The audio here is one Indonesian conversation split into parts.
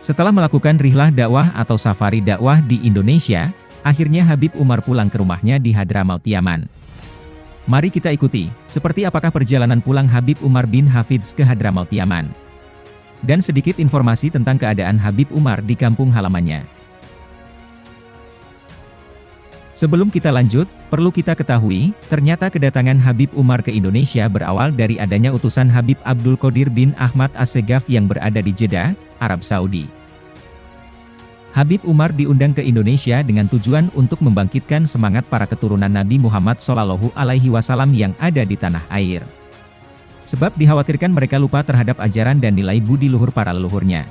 Setelah melakukan rihlah dakwah atau safari dakwah di Indonesia, akhirnya Habib Umar pulang ke rumahnya di Hadramaut Yaman. Mari kita ikuti, seperti apakah perjalanan pulang Habib Umar bin Hafidz ke Hadramaut Yaman. Dan sedikit informasi tentang keadaan Habib Umar di kampung halamannya. Sebelum kita lanjut, perlu kita ketahui, ternyata kedatangan Habib Umar ke Indonesia berawal dari adanya utusan Habib Abdul Qadir bin Ahmad Assegaf yang berada di Jeddah, Arab Saudi. Habib Umar diundang ke Indonesia dengan tujuan untuk membangkitkan semangat para keturunan Nabi Muhammad SAW yang ada di tanah air. Sebab dikhawatirkan mereka lupa terhadap ajaran dan nilai budi luhur para leluhurnya.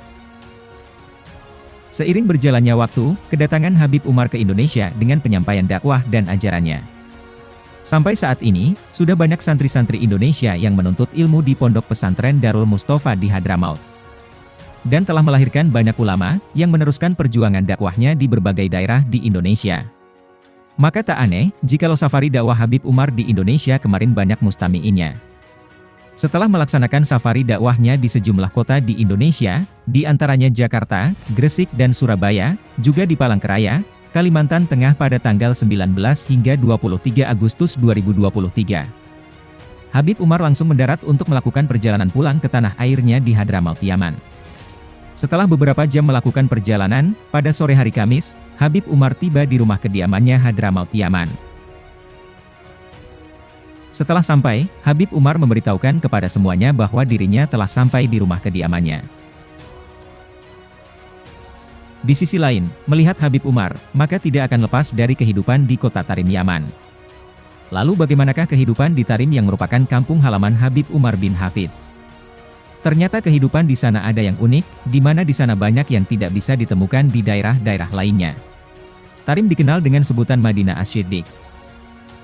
Seiring berjalannya waktu, kedatangan Habib Umar ke Indonesia dengan penyampaian dakwah dan ajarannya. Sampai saat ini, sudah banyak santri-santri Indonesia yang menuntut ilmu di Pondok Pesantren Darul Mustafa di Hadramaut. Dan telah melahirkan banyak ulama yang meneruskan perjuangan dakwahnya di berbagai daerah di Indonesia. Maka tak aneh, jikalau safari dakwah Habib Umar di Indonesia kemarin banyak mustami'innya. Setelah melaksanakan safari dakwahnya di sejumlah kota di Indonesia, di antaranya Jakarta, Gresik dan Surabaya, juga di Palangkaraya, Kalimantan Tengah pada tanggal 19 hingga 23 Agustus 2023. Habib Umar langsung mendarat untuk melakukan perjalanan pulang ke tanah airnya di Hadramaut Yaman. Setelah beberapa jam melakukan perjalanan, pada sore hari Kamis, Habib Umar tiba di rumah kediamannya Hadramaut Yaman. Setelah sampai, Habib Umar memberitahukan kepada semuanya bahwa dirinya telah sampai di rumah kediamannya. Di sisi lain, melihat Habib Umar, maka tidak akan lepas dari kehidupan di kota Tarim Yaman. Lalu bagaimanakah kehidupan di Tarim yang merupakan kampung halaman Habib Umar bin Hafidz? Ternyata kehidupan di sana ada yang unik, di mana di sana banyak yang tidak bisa ditemukan di daerah-daerah lainnya. Tarim dikenal dengan sebutan Madinah Asy-Syiddiq.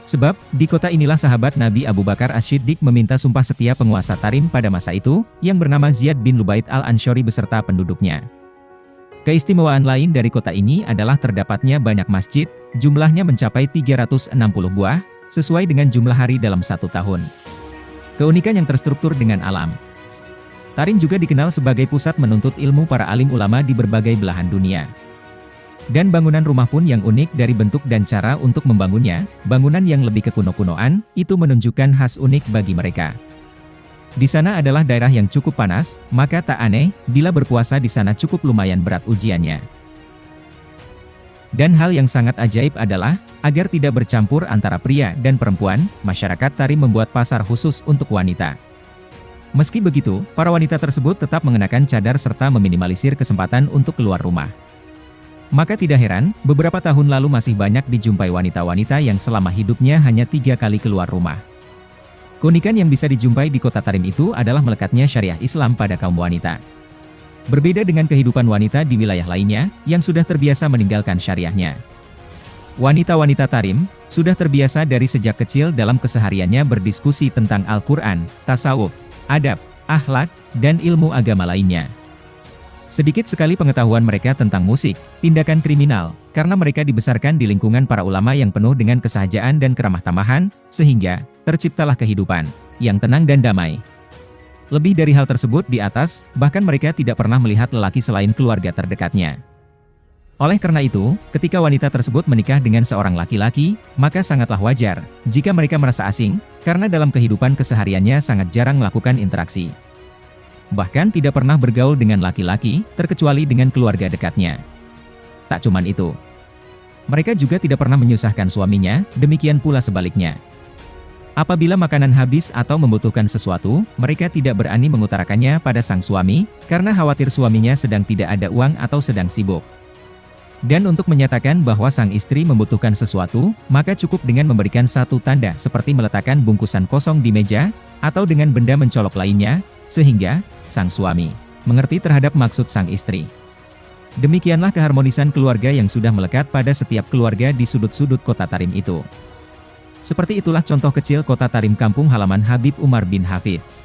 Sebab, di kota inilah sahabat Nabi Abu Bakar Asy-Syiddiq meminta sumpah setia penguasa Tarim pada masa itu, yang bernama Ziyad bin Lubaid al-Ansyari beserta penduduknya. Keistimewaan lain dari kota ini adalah terdapatnya banyak masjid, jumlahnya mencapai 360 buah, sesuai dengan jumlah hari dalam satu tahun. Keunikan yang terstruktur dengan alam. Tarim juga dikenal sebagai pusat menuntut ilmu para alim ulama di berbagai belahan dunia. Dan bangunan rumah pun yang unik dari bentuk dan cara untuk membangunnya, bangunan yang lebih kekuno-kunoan, itu menunjukkan khas unik bagi mereka. Di sana adalah daerah yang cukup panas, maka tak aneh, bila berpuasa di sana cukup lumayan berat ujiannya. Dan hal yang sangat ajaib adalah, agar tidak bercampur antara pria dan perempuan, masyarakat Tarim membuat pasar khusus untuk wanita. Meski begitu, para wanita tersebut tetap mengenakan cadar serta meminimalisir kesempatan untuk keluar rumah. Maka tidak heran, beberapa tahun lalu masih banyak dijumpai wanita-wanita yang selama hidupnya hanya 3 kali keluar rumah. Keunikan yang bisa dijumpai di kota Tarim itu adalah melekatnya syariah Islam pada kaum wanita. Berbeda dengan kehidupan wanita di wilayah lainnya, yang sudah terbiasa meninggalkan syariahnya. Wanita-wanita Tarim, sudah terbiasa dari sejak kecil dalam kesehariannya berdiskusi tentang Al-Quran, tasawuf, adab, akhlak, dan ilmu agama lainnya. Sedikit sekali pengetahuan mereka tentang musik, tindakan kriminal, karena mereka dibesarkan di lingkungan para ulama yang penuh dengan kesahajaan dan keramah tamahan, sehingga terciptalah kehidupan yang tenang dan damai. Lebih dari hal tersebut di atas, bahkan mereka tidak pernah melihat lelaki selain keluarga terdekatnya. Oleh karena itu, ketika wanita tersebut menikah dengan seorang laki-laki, maka sangatlah wajar jika mereka merasa asing, karena dalam kehidupan kesehariannya sangat jarang melakukan interaksi. Bahkan tidak pernah bergaul dengan laki-laki, terkecuali dengan keluarga dekatnya. Tak cuman itu. Mereka juga tidak pernah menyusahkan suaminya, demikian pula sebaliknya. Apabila makanan habis atau membutuhkan sesuatu, mereka tidak berani mengutarakannya pada sang suami, karena khawatir suaminya sedang tidak ada uang atau sedang sibuk. Dan untuk menyatakan bahwa sang istri membutuhkan sesuatu, maka cukup dengan memberikan satu tanda seperti meletakkan bungkusan kosong di meja, atau dengan benda mencolok lainnya, sehingga sang suami mengerti terhadap maksud sang istri. Demikianlah keharmonisan keluarga yang sudah melekat pada setiap keluarga di sudut-sudut kota Tarim itu. Seperti itulah contoh kecil kota Tarim kampung halaman Habib Umar bin Hafidz.